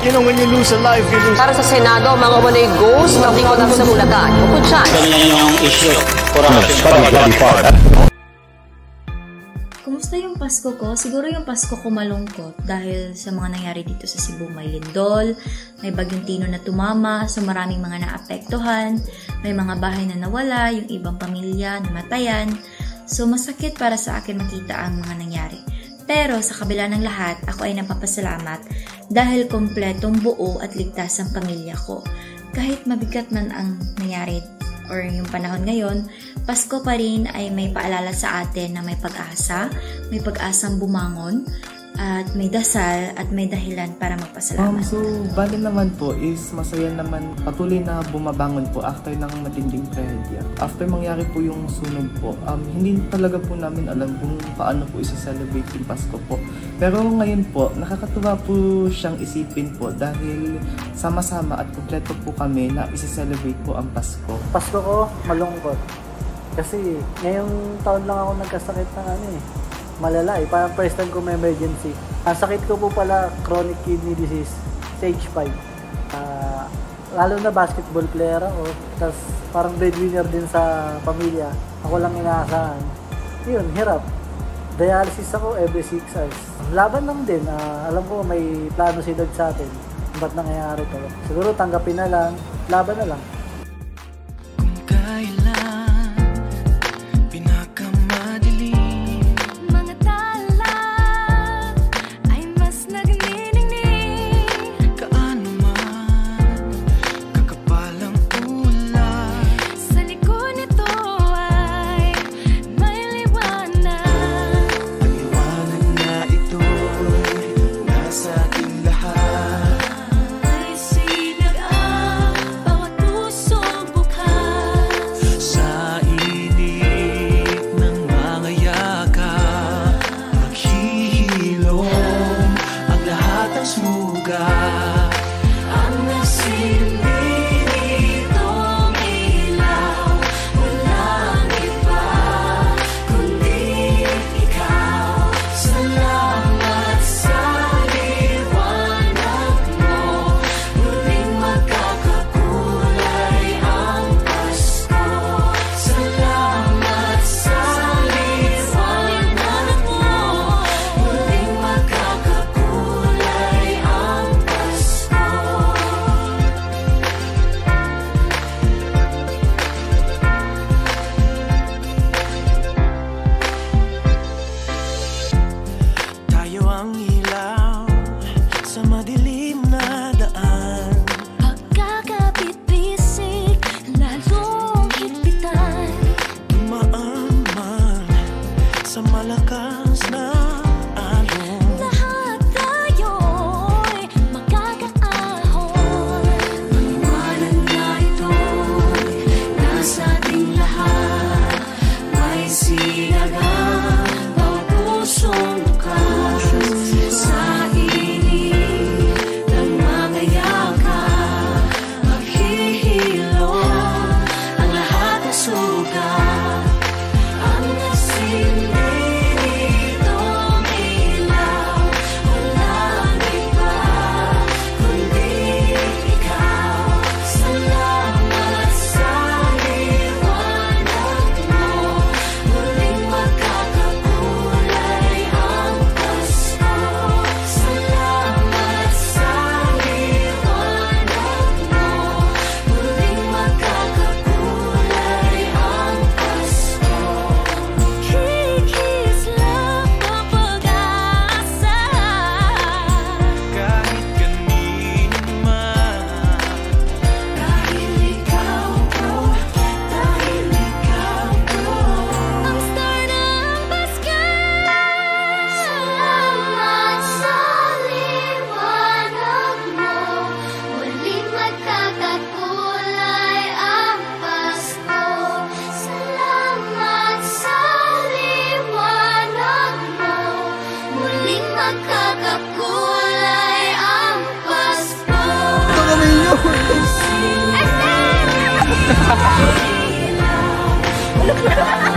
You know, when you lose a life, you lose... Para sa Senado, mga umano'y ghost na tingotan sa Bulacan. Bukod dyan. Ganyan yung issue. Kumusta yung Pasko ko? Siguro yung Pasko ko malungkot dahil sa mga nangyari dito sa Cebu. May lindol, may bagyong Tino na tumama, so maraming mga naapektuhan, may mga bahay na nawala, yung ibang pamilya namatayan. So masakit para sa akin makita ang mga nangyari. Pero sa kabila ng lahat, ako ay napapasalamat dahil kompletong buo at ligtas ang pamilya ko. Kahit mabigat man ang nangyari or yung panahon ngayon, Pasko pa rin ay may paalala sa atin na may pag-asa, may pag-asang bumangon, at may dasal at may dahilan para magpasalamat. So, bali naman po is masaya naman patuloy na bumabangon po after ng matinding trahedya. After mangyari po yung sunog po, hindi talaga po namin alam kung paano po isa-celebrate yung Pasko po. Pero ngayon po, nakakatuwa po siyang isipin po dahil sama-sama at kumpleto po kami na isa-celebrate po ang Pasko. Pasko ko, malungkot. Kasi ngayong taon lang ako nagkasakit ng malala parang first time ko may emergency. Ang sakit ko po pala, chronic kidney disease, stage 5. Lalo na basketball player ako, tapos parang breadwinner din sa pamilya. Ako lang inaasahan. Yun, hirap. Dialysis ako every 6 hours. Laban lang din, alam ko may plano si Lord sa atin. Ba't nangyayari to? Siguro tanggapin na lang, laban na lang. Kung kailan Ito kami yun!